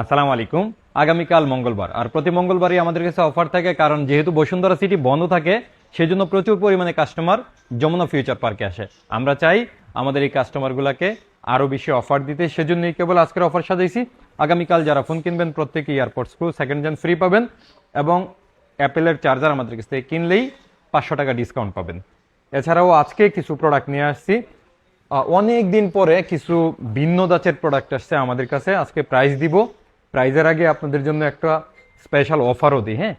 আসসালামু আলাইকুম। আগামীকাল মঙ্গলবার, আর প্রতি মঙ্গলবারই আমাদের কাছে অফার থাকে, কারণ যেহেতু বসুন্ধরা সিটি বন্ধ থাকে সেজন্য প্রচুর পরিমাণে কাস্টমার যমুনা ফিউচার পার্কে আসে। আমরা চাই আমাদের এই কাস্টমারগুলোকে আরও বেশি অফার দিতে, সেজন্যই কেবল আজকের অফার সাজাইছি। আগামীকাল যারা ফোন কিনবেন প্রত্যেকে AirPods Pro second gen free পাবেন, এবং অ্যাপেলের চার্জার আমাদের কাছ থেকে কিনলেই 500 টাকা ডিসকাউন্ট পাবেন। এছাড়াও আজকে কিছু প্রোডাক্ট নিয়ে আসছি, অনেক দিন পরে কিছু ভিন্ন ধাঁচের প্রোডাক্ট আসছে আমাদের কাছে। আজকে প্রাইস দিব, প্রাইজের আগে আপনাদের জন্য একটা স্পেশাল অফারও দিই। হ্যাঁ,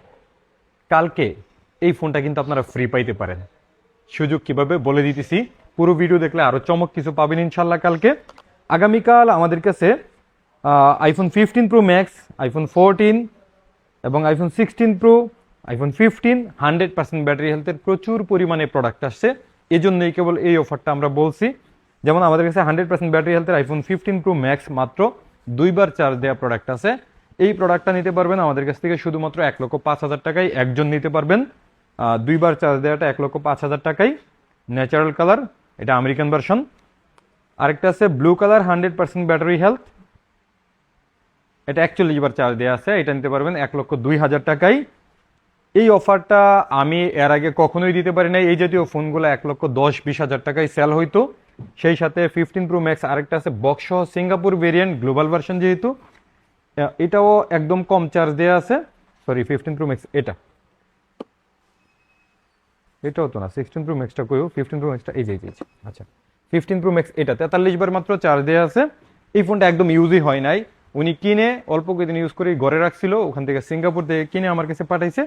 কালকে এই ফোনটা কিন্তু আপনারা ফ্রি পাইতে পারেন। সুযোগ কিভাবে বলে দিতেছি, পুরো ভিডিও দেখলে আরও চমক কিছু পাবেন ইনশাল্লাহ কালকে। আগামীকাল আমাদের কাছে আইফোন 15 প্রো ম্যাক্স, আইফোন 14 এবং আইফোন 16 প্রো, আইফোন 15 100% ব্যাটারি হেলথের প্রচুর পরিমাণে প্রোডাক্ট আসছে। এজন্যই কেবল এই অফারটা আমরা বলছি। যেমন আমাদের কাছে 100% ব্যাটারি হেলথের আইফোন 15 প্রো ম্যাক্স মাত্র 2বার চার্জ দেওয়া প্রোডাক্ট আছে। এই প্রোডাক্টটা নিতে পারবেন আমাদের কাছ থেকে শুধুমাত্র 1,05,000 টাকায় একজন নিতে পারবেন। 2বার চার্জ দেওয়াটা 1,05,000 টাকায়। ন্যাচারাল কালার, এটা আমেরিকান ভার্সন। আরেকটা আছে ব্লু কালার 100% ব্যাটারি হেলথ, এটা 41বার চার্জ দেওয়া আছে, এটা নিতে পারবেন 1,02,000 টাকায়। এই অফারটা আমি এর আগে কখনোই দিতে পারি নাই। এই জাতীয় ফোনগুলো 1,10,000-20,000 টাকায় সেল হইতো। সেই সাথে 15 প্রো ম্যাক্স আরেকটা আছে বক্স সহ সিঙ্গাপুর ভেরিয়েন্ট, গ্লোবাল ভার্সন যেহেতু, এটাও একদম কম চার্জ দেওয়া আছে। সরি, 15 প্রো ম্যাক্স এটাও তো না, 16 প্রো ম্যাক্সটা কইও, 15 প্রো ম্যাক্সটা এই যে আচ্ছা 15 প্রো ম্যাক্স এটা 43 বার মাত্র চার্জ দেওয়া আছে। এই ফোনটা একদম ইউজই হয় নাই, উনি কিনে অল্প কয়েকদিন ইউজ করে ঘরে রাখছিল, ওখান থেকে সিঙ্গাপুর থেকে কিনে আমার কাছে পাঠাইছে।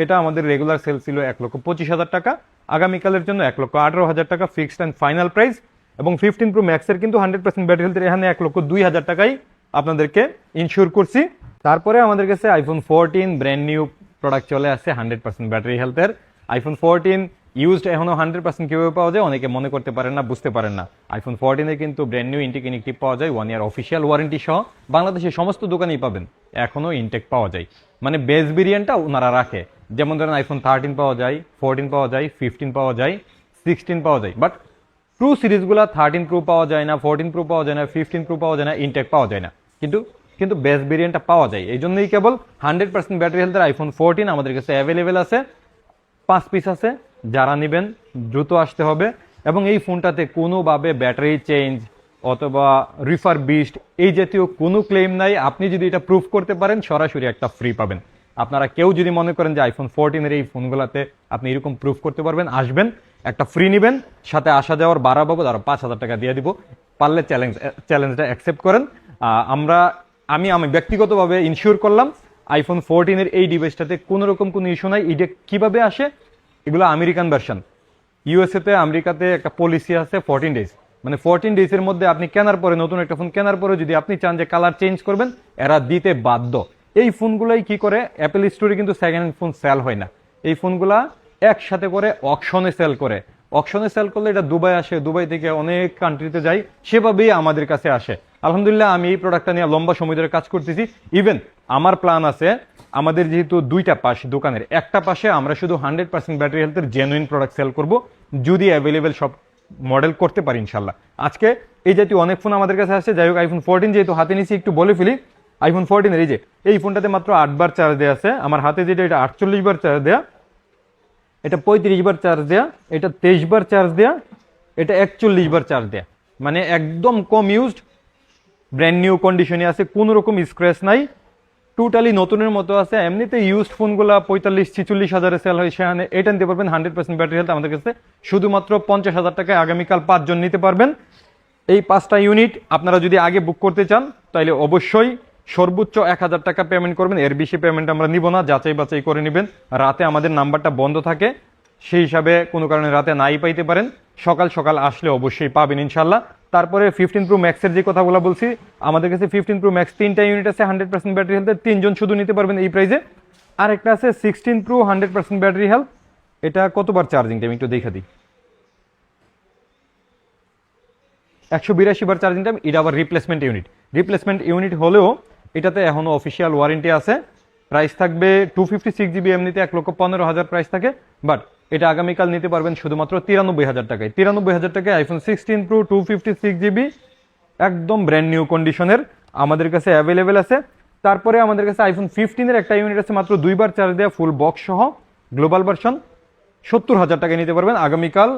এটা আমাদের রেগুলার সেল ছিল 1,25,000 টাকা, আগামীকালের জন্য 1,18,000 টাকা ফিক্সড অ্যান্ড ফাইনাল প্রাইস। এবং 15 প্রো ম্যাক্সের কিন্তু 100% ব্যাটারি হেলথের এখানে 1,02,000 টাকায় আপনাদেরকে ইনশিওর করছি। তারপরে আমাদের কাছে আইফোন 14 ব্র্যান্ড নিউ প্রোডাক্ট চলে আসছে 100% ব্যাটারি হেলথের। আইফোন 14 ইউজড এখনো 100% কিভাবে পাওয়া যায় অনেকে মনে করতে পারেন না, বুঝতে পারেন না। আইফোন 14 কিন্তু ব্র্যান্ড নিউ ইনটেক ইনটেক পাওয়া যায়, 1 ইয়ার অফিসিয়াল ওয়ারেন্টি সহ। বাংলাদেশের সমস্ত দোকানেই পাবেন, এখনো ইনটেক পাওয়া যায়, মানে বেস ভেরিয়েন্টটা ওনারা রাখে। যেমন ধরেন আইফোন 13 পাওয়া যায়, 14 পাওয়া যায়, 15 পাওয়া যায়, 16 পাওয়া যায়, বাট প্রো সিরিজগুলো 13 প্রো পাওয়া যায় না, 14 প্রো পাওয়া যায় না, 15 প্রো পাওয়া যায় না, ইনটেক পাওয়া যায় না। কিন্তু বেস ভেরিয়েন্টটা পাওয়া যায়। এই জন্যই কেবল 100% ব্যাটারি হেলথের আইফোন 14 আমাদের কাছে অ্যাভেলেবেল আছে। 5 পিস আছে, যারা নেবেন দ্রুত আসতে হবে। এবং এই ফোনটাতে কোনোভাবে ব্যাটারি চেঞ্জ অথবা রিফারবিশড এই জাতীয় কোনো ক্লেম নাই। আপনি যদি এটা প্রুফ করতে পারেন সরাসরি একটা ফ্রি পাবেন। আপনারা কেউ যদি মনে করেন যে আইফোন 14 এই ফোনগুলোতে আপনি এরকম প্রুফ করতে পারবেন, আসবেন, একটা ফ্রি নেবেন, সাথে আসা যাওয়ার ভাড়া বাবদ আরো 5,000 টাকা দিয়ে দিব। পারলে চ্যালেঞ্জটা অ্যাকসেপ্ট করেন। আমি ব্যক্তিগতভাবে ইনশিওর করলাম আইফোন 14 এই ডিভাইসটাতে কোনো রকম কোনো ইস্যু নাই। এটা কিভাবে আসে, এগুলো আমেরিকান ভার্সন। ইউএসএতে আমেরিকাতে একটা পলিসি আছে 14 ডেজ, মানে 14 ডেজের মধ্যে আপনি কেনার পরে, নতুন একটা ফোন কেনার পরে যদি আপনি চান যে কালার চেঞ্জ করবেন, এরা দিতে বাধ্য। এই ফোনগুলাই কি করে, অ্যাপেল স্টোরে কিন্তু সেকেন্ড হ্যান্ড ফোন সেল হয় না, এই ফোনগুলা একসাথে করে অকশনে সেল করে। অকশনে সেল করলে এটা দুবাই আসে, দুবাই থেকে অনেক কান্ট্রিতে যায়, সেভাবেই আমাদের কাছে আসে। আলহামদুলিল্লাহ আমি এই প্রোডাক্টটা নিয়ে লম্বা সময় ধরে কাজ করতেছি। ইভেন আমার প্ল্যান আছে, আমাদের যেহেতু দুইটা পাশ দোকানের, একটা পাশে আমরা শুধু 100% ব্যাটারি হেলথের জেনুইন প্রোডাক্ট সেল করব, যদি অ্যাভেলেবেল সব মডেল করতে পারি ইনশাল্লাহ। আজকে এই জাতীয় অনেক ফোন আমাদের কাছে আসছে। যাই হোক, আইফোন 14 যেহেতু হাতে নিয়েছি একটু বলে ফেলি। আইফোন 14 এই যে এই ফোনটাতে মাত্র 8বার চার্জ দেওয়া আছে। আমার হাতে যেটা, এটা 48বার চার্জ দেয়া, এটা 35বার চার্জ দেয়া, এটা 23বার চার্জ দেয়া, এটা 41বার চার্জ দেয়া, মানে একদম কম ইউজড, ব্র্যান্ড নিউ কন্ডিশনে আছে, কোনো রকম স্ক্র্যাচ নাই, টোটালি নতুনের মতো আছে। এমনিতে ইউজড ফোনগুলো 45-46 হাজারে সেল হয়, সেখানে এটা নিতে পারবেন 100% ব্যাটারি হেলথ আমাদের কাছে শুধুমাত্র 50,000 টাকায়। আগামীকাল 5 জন নিতে পারবেন। এই 5টা ইউনিট আপনারা যদি আগে বুক করতে চান তাহলে অবশ্যই সর্বোচ্চ 1,000 টাকা পেমেন্ট করবেন, এর বেশি পেমেন্ট আমরা নিব না, যাচাই বাছাই করে নেবেন। রাতে আমাদের নাম্বারটা বন্ধ থাকে, সেই হিসাবে কোনো কারণে রাতে নাই পাইতে পারেন, সকাল সকাল আসলে অবশ্যই পাবেন ইনশাল্লাহ। তারপরে 15 প্রো ম্যাক্সের যে কথাগুলো বলছি, আমাদের কাছে 15 প্রো ম্যাক্স 3টা ইউনিট আছে 100% ব্যাটারি হেলথের, 3 জন শুধু নিতে পারবেন এই প্রাইসে। আর একটা আছে 16 প্রো 100% ব্যাটারি হেলথ, এটা কতবার চার্জিং টাইম একটু দেখা দিই, 182 বার চার্জিং টাইম। এটা আবার রিপ্লেসমেন্ট ইউনিট হলেও এটাতে এখনো অফিসিয়াল ওয়ারেন্টি আছে। প্রাইস থাকবে 256 জিবি, এমনিতে 1,15,000 প্রাইস থাকে, বাট এটা আগামীকাল নিতে পারবেন শুধুমাত্র 93,000 টাকায়। 93,000 টাকায় আইফোন 16 প্রো 256 জিবি একদম ব্র্যান্ড নিউ কন্ডিশনের আমাদের কাছে অ্যাভেলেবেল আছে। তারপরে আমাদের কাছে আইফোন 15-এর একটা ইউনিট আছে মাত্র 2বার চার্জ দেওয়া ফুল বক্স সহ গ্লোবাল ভার্সন, 70,000 টাকায় নিতে পারবেন আগামীকাল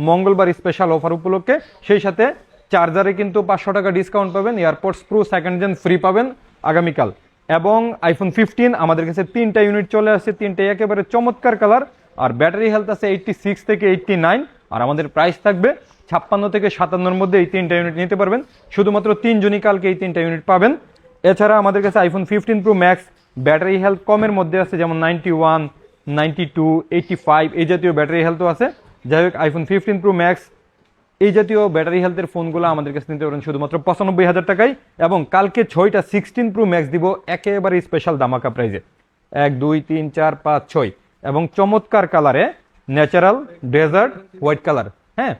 মঙ্গলবার স্পেশাল অফার উপলক্ষে। সেই সাথে চার্জারে কিন্তু 500 টাকা ডিসকাউন্ট পাবেন, AirPods Pro second gen free পাবেন আগামীকাল। এবং আইফোন 15 আমাদের কাছে 3টা ইউনিট চলে আসছে, 3টাই একেবারে চমৎকার কালার, আর ব্যাটারি হেলথ আছে 86 থেকে 89, আর আমাদের প্রাইস থাকবে 56 থেকে 57-এর মধ্যে। এই 3টা ইউনিট নিতে পারবেন, শুধুমাত্র 3 জনই কালকে এই 3টা ইউনিট পাবেন। এছাড়া আমাদের কাছে iPhone 15 pro max battery health কমের মধ্যে আছে, যেমন 91, 92, 85 এই জাতীয় ব্যাটারি হেলথও আছে। যাই হোক, আইফোন 15 প্রো ম্যাক্স এই জাতীয় ব্যাটারি হেলথের ফোনগুলো আমাদের কাছে নিতে পারেন শুধুমাত্র 95,000 টাকায়। এবং কালকে 6টা 16 প্রো ম্যাক্স দিব একেবারে স্পেশাল দামাকা প্রাইজে, 1, 2, 3, 4, 5, 6 এবং চমৎকার কালারে, ন্যাচারাল, ডেজার্ট, হোয়াইট কালার। হ্যাঁ,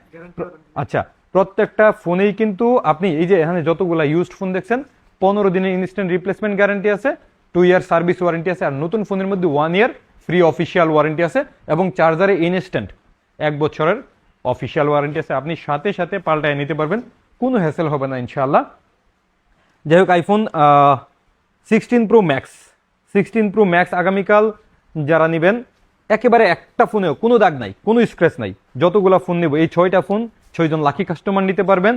আচ্ছা, প্রত্যেকটা ফোনেই কিন্তু আপনি এই যে এখানে যতগুলা ইউজড ফোন দেখছেন 15 দিনের ইনস্ট্যান্ট রিপ্লেসমেন্ট গ্যারান্টি আছে, 2 ইয়ার সার্ভিস ওয়ারেন্টি আছে, আর নতুন ফোনের মধ্যে 1 ইয়ার ফ্রি অফিসিয়াল ওয়ারেন্টি আছে, এবং চার্জারে ইনস্ট্যান্ট 1 বছরের অফিসিয়াল ওয়ারেন্টি আছে। আপনি সাথে সাথে পাল্টায় নিতে পারবেন, কোনো হ্যাসেল হবে না ইনশাআল্লাহ। যাই হোক, iPhone 16 pro max, 16 pro max আগামীকাল যারা নেবেন, একেবারে একটা ফোনেও কোনো দাগ নাই, কোনো স্ক্র্যাচ নাই। যতগুলো ফোন নেব এই 6টা ফোন 6 জন লাকি কাস্টমার নিতে পারবেন।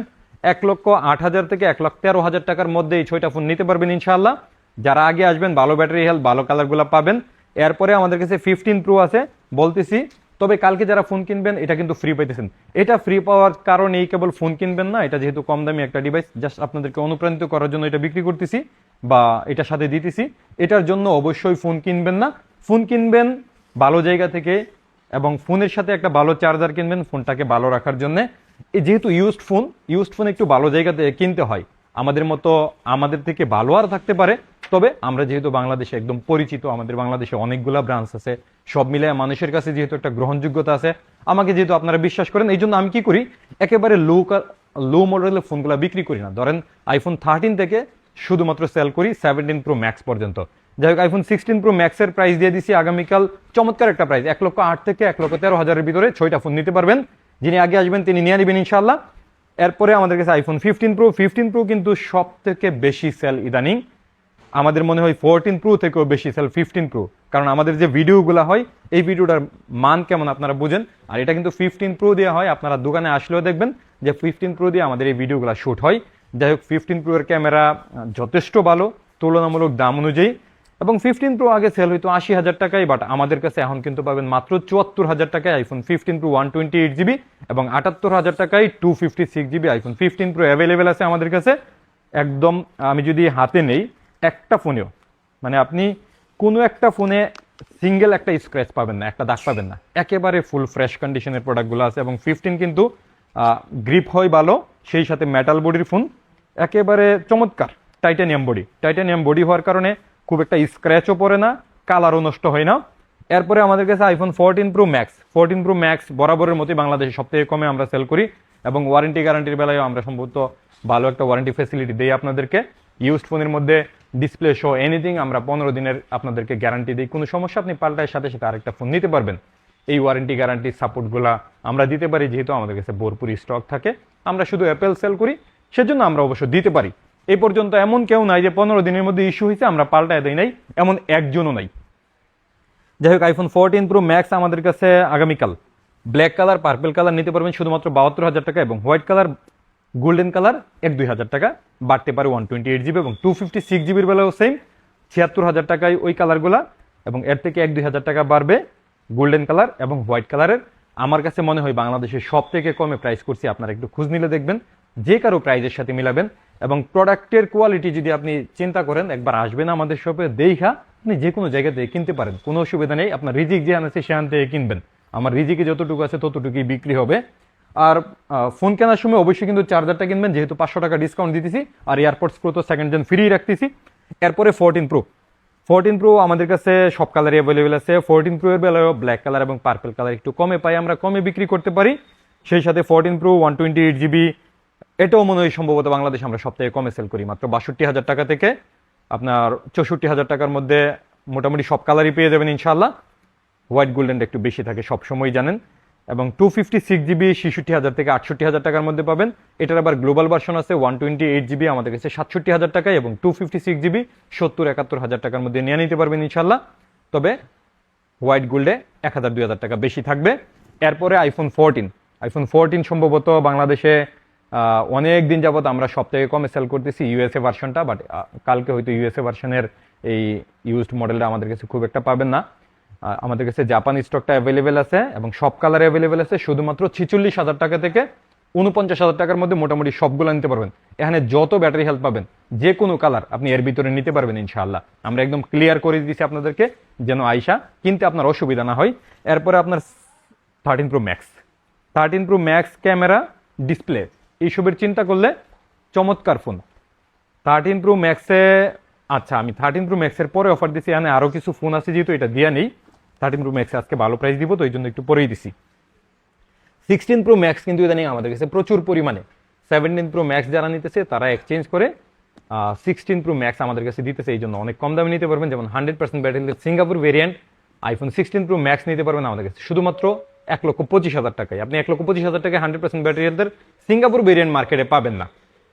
1,08,000 থেকে 1,13,000 টাকার মধ্যে এই 6টা ফোন নিতে পারবেন ইনশাআল্লাহ। যারা আগে আসবেন ভালো ব্যাটারি হেলথ, ভালো কালারগুলো পাবেন। এরপরে আমাদের কাছে 15 প্রো আছে বলতেছি, তবে কালকে যারা ফোন কিনবেন এটা কিন্তু ফ্রি পাইতেছেন। এটা ফ্রি পাওয়ার কারণে এই কেবল ফোন কিনবেন না, এটা যেহেতু কম দামি একটা ডিভাইস, জাস্ট আপনাদেরকে অনুপ্রাণিত করার জন্য এটা বিক্রি করতেছি বা এটার সাথে দিতেছি। এটার জন্য অবশ্যই ফোন কিনবেন না, ফোন কিনবেন ভালো জায়গা থেকে, এবং ফোনের সাথে একটা ভালো চার্জার কিনবেন ফোনটাকে ভালো রাখার জন্য। যেহেতু ইউজড ফোন একটু ভালো জায়গা থেকে কিনতে হয়, আমাদের মতো আমাদের থেকে ভালো আর থাকতে পারে, তবে আমরা যেহেতু বাংলাদেশে একদম পরিচিত, আমাদের বাংলাদেশে অনেকগুলা ব্রাঞ্চ আছে, সব মিলে মানুষের কাছে যেহেতু একটা গ্রহণযোগ্যতা আছে, আমাকে যেহেতু আপনারা বিশ্বাস করেন, এই জন্য আমি কি করি, একেবারে লো মডেলের ফোনগুলো বিক্রি করি না। ধরেন আইফোন 13 থেকে শুধুমাত্র সেল করি 17 প্রো ম্যাক্স পর্যন্ত। যাই হোক, আইফোন 16 প্রো ম্যাক্সের প্রাইস দিয়ে দিচ্ছি আগামীকাল চমৎকার একটা প্রাইস, 1,08,000 থেকে 1,13,000-এর ভিতরে 6টা ফোন নিতে পারবেন। যিনি আগে আসবেন তিনি নিয়ে নেবেন ইনশাআল্লাহ। এরপরে আমাদের কাছে আইফোন 15 প্রো কিন্তু সব থেকে বেশি সেল ইদানিং, আমাদের মনে হয় 14 প্রো থেকেও বেশি সেল 15 প্রো, কারণ আমাদের যে ভিডিওগুলো হয় এই ভিডিওটার মান কেমন আপনারা বুঝেন। আর এটা কিন্তু 15 প্রো দিয়ে হয়, আপনারা দোকানে আসলেও দেখবেন যে 15 প্রো দিয়ে আমাদের এই ভিডিওগুলো শ্যুট হয়। যাই হোক, 15 প্রো এর ক্যামেরা যথেষ্ট ভালো তুলনামূলক দাম অনুযায়ী, এবং 15 প্রো আগে সেল হইতো 80,000 টাকায়, বাট আমাদের কাছে এখন কিন্তু পাবেন মাত্র 74,000 টাকায় আইফোন 15 প্রো 128GB, এবং 78,000 টাকায় 256GB আইফোন 15 প্রো অ্যাভেলেবেল আছে আমাদের কাছে। একদম আমি যদি হাতে নেই একটা ফোনেও, মানে আপনি কোনো একটা ফোনে সিঙ্গেল একটা স্ক্র্যাচ পাবেন না, একটা দাগ পাবেন না, একেবারে ফুল ফ্রেশ কন্ডিশনের প্রোডাক্টগুলো আছে। এবং 15 কিন্তু গ্রিপ হয় ভালো, সেই সাথে মেটাল বডির ফোন, একেবারে চমৎকার টাইটানিয়াম বডি হওয়ার কারণে খুব একটা স্ক্র্যাচও পড়ে না, কালারও নষ্ট হয় না। এরপরে আমাদের কাছে আইফোন 14 প্রো ম্যাক্স বরাবরের মতোই বাংলাদেশে সবথেকে কমে আমরা সেল করি, এবং ওয়ারেন্টি গ্যারান্টির বেলায়ও আমরা সম্ভবত ভালো একটা ওয়ারেন্টি ফ্যাসিলিটি দিই আপনাদেরকে। ইউজড ফোনের মধ্যে ডিসপ্লে শো এনিথিং আমরা 15 দিনের আপনাদেরকে গ্যারান্টি দিই, কোনো সমস্যা আপনি পাল্টায় সাথে সাথে আরেকটা ফোন নিতে পারবেন। এই ওয়ারেন্টি গ্যারান্টি সাপোর্টগুলো আমরা দিতে পারি, যেহেতু আমাদের কাছে ভরপুর স্টক থাকে, আমরা শুধু অ্যাপেল সেল করি, সেজন্য আমরা অবশ্য দিতে পারি। এই পর্যন্ত এমন কেউ নাই যে 15 দিনের মধ্যে ইস্যু হয়েছে আমরা পাল্টায় দেই নাই, এমন একজনও নাই। যাই হোক, আইফোন 14 প্রো ম্যাক্স আমাদের কাছে আগামীকাল ব্ল্যাক কালার, পার্পল কালার নিতে পারবেন শুধুমাত্র 72,000 টাকা, এবং হোয়াইট কালার, গোল্ডেন কালার 1-2,000 টাকা বাড়তে পারে 128GB, এবং 256GBর বেলাও সেম 76,000 টাকায় ওই কালারগুলা, এবং এর থেকে 1-2,000 টাকা বাড়বে গোল্ডেন কালার এবং হোয়াইট কালারের। আমার কাছে মনে হয় বাংলাদেশের সব থেকে কমে প্রাইস করছি, আপনারা একটু খোঁজ নিলে দেখবেন, যে কারো প্রাইজের সাথে মিলাবেন। এবং প্রোডাক্টের কোয়ালিটি যদি আপনি চিন্তা করেন, একবার আসবেন আমাদের শপে, দেখা আপনি যে কোনো জায়গা থেকে কিনতে পারেন, কোনো অসুবিধা নেই। আপনার রিজিক যেখানে আছে সেখান থেকে কিনবেন, আমার রিজিকে যতটুকু আছে ততটুকুই বিক্রি হবে। আর ফোন কেনার সময় অবশ্যই কিন্তু চার্জারটা কিনবেন, যেহেতু 500 টাকা ডিসকাউন্ট দিতেছি, আর এয়ারপডস প্রো তো সেকেন্ড জেন ফ্রি রাখতেছি। এরপরে 14 প্রো আমাদের কাছে সব কালারই অ্যাভেলেবেল আছে। 14 প্রো এর বেলায়ও ব্ল্যাক কালার এবং পার্পল কালার একটু কমে পাই, আমরা কমে বিক্রি করতে পারি। সেই সাথে 14 প্রো 128GB, এটাও মনে হয় সম্ভবত বাংলাদেশে আমরা সব থেকে কমে সেল করি, মাত্র 62,000 টাকা থেকে আপনার 64,000 টাকার মধ্যে মোটামুটি সব কালারই পেয়ে যাবেন ইনশাআল্লাহ। হোয়াইট গোল্ডেনটা একটু বেশি থাকে সবসময় জানেন। এবং 256GB 66,000 থেকে 68,000 টাকার মধ্যে পাবেন। এটার আবার গ্লোবাল ভার্সন আছে 128GB আমাদের কাছে 67,000 টাকায়, এবং 256GB 70-71,000 টাকার মধ্যে নিয়ে নিতে পারবেন ইনশাল্লাহ। তবে হোয়াইট গোল্ডে 1,000-2,000 টাকা বেশি থাকবে। এরপরে আইফোন 14 সম্ভবত বাংলাদেশে অনেক দিন যাবত আমরা সব থেকে কমে সেল করতেছি ইউএসএ ভার্সনটা, বাট কালকে হয়তো ইউএসএ ভার্সনের এই ইউজড মডেলটা আমাদের কাছে খুব একটা পাবেন না। আমাদের কাছে জাপানি স্টকটা অ্যাভেলেবেল আছে এবং সব কালারে অ্যাভেলেবেল আছে। শুধুমাত্র 46,000 টাকা থেকে 49,000 টাকার মধ্যে মোটামুটি সবগুলো নিতে পারবেন। এখানে যত ব্যাটারি হেলথ পাবেন যে কোনো কালার আপনি এর ভিতরে নিতে পারবেন ইনশাআল্লাহ। আমরা একদম ক্লিয়ার করে দিচ্ছি আপনাদেরকে যেন আইসা কিনতে আপনার অসুবিধা না হয়। এরপরে আপনার 13 Pro Max ক্যামেরা, ডিসপ্লে এইসবের চিন্তা করলে চমৎকার ফোন 13 Pro Max-এ। আচ্ছা, আমি 13 Pro Max-এর পরে অফার দিচ্ছি, এখানে আরও কিছু ফোন আছে যেহেতু এটা দিয়া নেই। 13 Pro Max আজকে ভালো প্রাইস দিব, তো এই জন্য একটু পরেই দিছি। 16 Pro Max কিন্তু ইদানিং আমাদের কাছে প্রচুর পরিমাণে 17 Pro Max যারা নিতেছে তারা এক্সচেঞ্জ করে 16 Pro Max আমাদের কাছে দিতেছে, এই জন্য অনেক কম দামে নিতে পারবেন। যেমন 100% battery Singapore variant iPhone 16 Pro Max নিতে পারবেন আমাদের কাছে শুধুমাত্র 1,25,000 টাকায়। আপনি 1,25,000 টাকায় 100% ব্যাটারি হেলথের সিঙ্গাপুর ভেরিয়েন্ট মার্কেটে পাবেন না।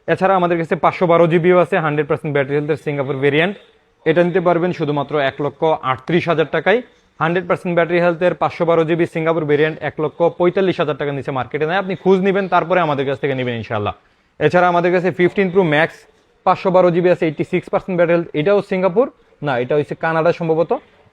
এছাড়া আমাদের কাছে 512GB আছে 100% ব্যাটারি হেলথের সিঙ্গাপুর ভেরিয়েন্ট, এটা নিতে পারবেন শুধুমাত্র 1,38,000 টাকায়। 100% ব্যাটারি হেলথের 512GB সিঙ্গাপুর ভেরিয়েন্ট 1,45,000 টাকা নিচে মার্কেটে নেয়। আপনি খুঁজ নেবেন, তারপরে আমাদের কাছ থেকে নেবেন ইনশাআল্লাহ। এছাড়া আমাদের কাছে 15 Pro Max 512GB আছে 86% ব্যাটারি হেলথ, এটাও সিঙ্গাপুর না, এটা হচ্ছে কানাডা সম্ভবত।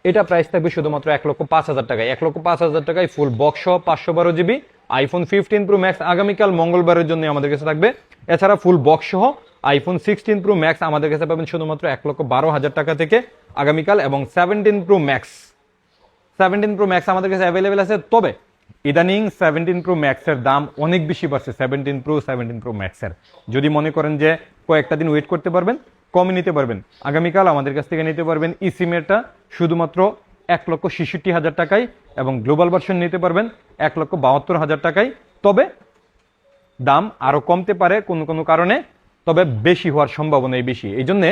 এটা প্রাইস থাকবে শুধুমাত্র 1,05,000 টাকায়। 1,05,000 টাকায় ফুল বক্স সহ 512GB আইফোন 15 Pro Max আগামীকাল মঙ্গলবারের জন্য আমাদের কাছে থাকবে। এছাড়া ফুল বক্স সহ আইফোন 16 Pro Max আমাদের কাছে পাবেন শুধুমাত্র 1,12,000 টাকা থেকে আগামীকাল। এবং 17 Pro Max আমাদের কাছে অ্যাভেলেবেল আছে। তবে ইদানিং 17 Pro Max এর দাম অনেক বেশি বাড়ছে। 17 Pro Max এর যদি মনে করেন যে কয়েকটা দিন ওয়েট করতে পারবেন, কমে নিতে পারবেন, আগামীকাল আমাদের কাছ থেকে নিতে পারবেন ইসিমেরটা শুধুমাত্র 1,66,000 টাকায়, এবং গ্লোবাল ভার্সন নিতে পারবেন 1,72,000 টাকায়। তবে দাম আরো কমতে পারে কোনো কোনো কারণে, তবে বেশি হওয়ার সম্ভাবনাই বেশি এই জন্যে।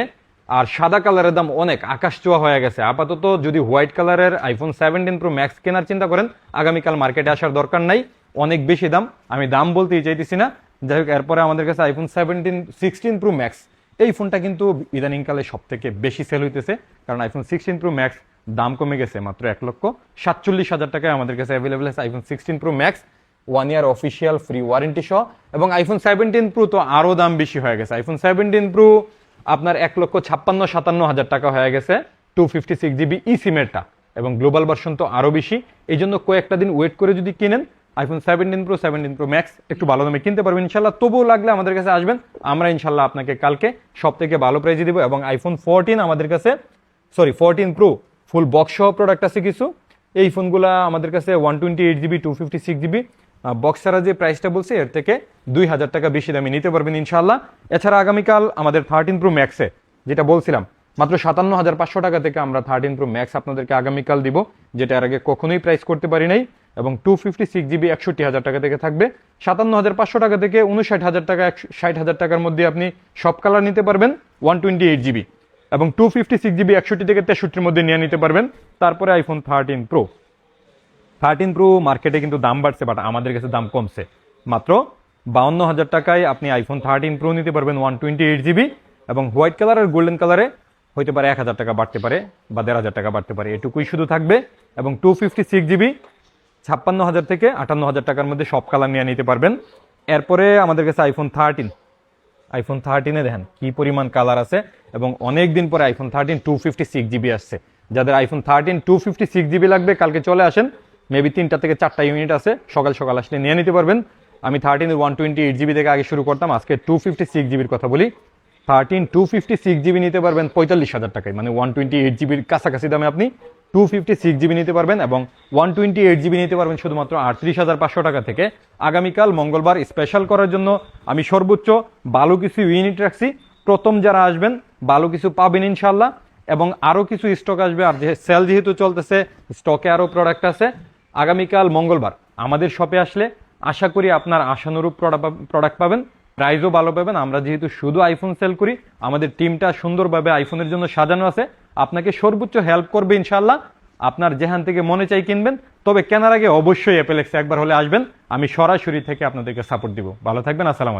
আর সাদা কালারের দাম অনেক আকাশ ছোঁয়া হয়ে গেছে। আপাতত যদি হোয়াইট কালারের আইফোন 17 Pro Max কেনার চিন্তা করেন, আগামীকাল মার্কেটে আসার দরকার নাই, অনেক বেশি দাম, আমি দাম বলতেই চাইতেছি না। যাই হোক, এরপরে আমাদের কাছে আইফোন 16 Pro Max, এই ফোনটা কিন্তু ইদানিংকালে সব থেকে বেশি সেল হইতেছে, কারণ আইফোন 16 Pro Max দাম কমে গেছে মাত্র 1,47,000 টাকায় আমাদের কাছে অ্যাভেলেবেল আছে আইফোন 16 Pro Max 1 ইয়ার অফিসিয়াল ফ্রি ওয়ারেন্টি সহ। এবং আইফোন 17 Pro তো আরও দাম বেশি হয়ে গেছে। আইফোন 17 Pro আপনার 1,56,000-57,000 টাকা হয়ে গেছে 256GB ই সিমেরটা, এবং গ্লোবাল ভার্সন তো আরও বেশি। এই জন্য কয়েকটা দিন ওয়েট করে যদি কিনেন আইফোন 17 Pro Max একটু ভালো দামে কিনতে পারবেন ইনশাল্লাহ। তবুও লাগলে আমাদের কাছে আসবেন, আমরা ইনশাল্লাহ আপনাকে কালকে সব থেকে ভালো প্রাইজে দিব। এবং আইফোন 14 আমাদের কাছে 14 Pro ফুল বক্স সহ প্রোডাক্ট আছে কিছু। এই ফোনগুলো আমাদের কাছে 128GB 256GB বক্স ছাড়া যে প্রাইসটা বলছে এর থেকে 2,000 টাকা বেশি দামে নিতে পারবেন ইনশাল্লাহ। এছাড়া আগামীকাল আমাদের 13 Pro Max-এ যেটা বলছিলাম মাত্র 57,500 টাকা থেকে আমরা 13 Pro Max আপনাদেরকে আগামীকাল দিব, যেটা এর আগে কখনোই প্রাইস করতে পারি নাই। এবং 256GB 61,000 টাকা থেকে থাকবে। 57,500 টাকা থেকে 59,000 টাকা 60,000 টাকার মধ্যে আপনি সব কালার নিতে পারবেন 128GB, এবং 256GB 61 থেকে 63-র মধ্যে নিয়ে নিতে পারবেন। তারপরে আইফোন 13 Pro মার্কেটে কিন্তু দাম বাড়ছে, বাট আমাদের কাছে দাম কমছে। মাত্র 52,000 টাকায় আপনি আইফোন 13 Pro নিতে পারবেন 128GB, এবং হোয়াইট কালার আর গোল্ডেন কালারে হইতে পারে 1,000 টাকা বাড়তে পারে বা 1,500 টাকা বাড়তে পারে, এটুকুই শুধু থাকবে। এবং 256GB 56,000 থেকে 58,000 টাকার মধ্যে সব কালার নিয়ে নিতে পারবেন। এরপরে আমাদের কাছে আইফোন 13-এ দেখেন কি পরিমাণ কালার আছে, এবং অনেক দিন পরে আইফোন 13 256GB আসছে। যাদের আইফোন 13 256GB লাগবে কালকে চলে আসেন, মেবি 3টা থেকে 4টা ইউনিট আছে, সকাল সকাল আসলে নিয়ে নিতে পারবেন। আমি 13 128GB থেকে আগে শুরু করতাম, আজকে 256GBর কথা বলি। 13 256GB নিতে পারবেন 45,000 টাকায়, মানে 128GBর কাছাকাছি দামে আপনি 256GB নিতে পারবেন। এবং 128GB নিতে পারবেন শুধুমাত্র 38,500 টাকা থেকে। আগামীকাল মঙ্গলবার স্পেশাল করার জন্য আমি সর্বোচ্চ ভালো কিছু ইউনিট রাখছি। প্রথম যারা আসবেন ভালো কিছু পাবেন ইনশাল্লাহ, এবং আরও কিছু স্টক আসবে। আর যে সেল যেহেতু চলতেছে, স্টকে আরও প্রোডাক্ট আছে। আগামীকাল মঙ্গলবার আমাদের শপে আসলে আশা করি আপনার আশানুরূপ প্রোডাক্ট পাবেন, প্রাইসও ভালো পাবেন। আমরা যেহেতু শুধু আইফোন সেল করি, আমাদের টিমটা সুন্দরভাবে আইফোনের জন্য সাজানো আছে, আপনাকে সর্বোচ্চ হেল্প করবে ইনশাল্লাহ। আপনার যেখান থেকে মনে চাই কিনবেন, তবে কেনার আগে অবশ্যই অ্যাপেল এক্সে একবার হলে আসবেন, আমি সরাসরি থেকে আপনাদেরকে সাপোর্ট দিব। ভালো থাকবেন, আসসালামু আলাইকুম।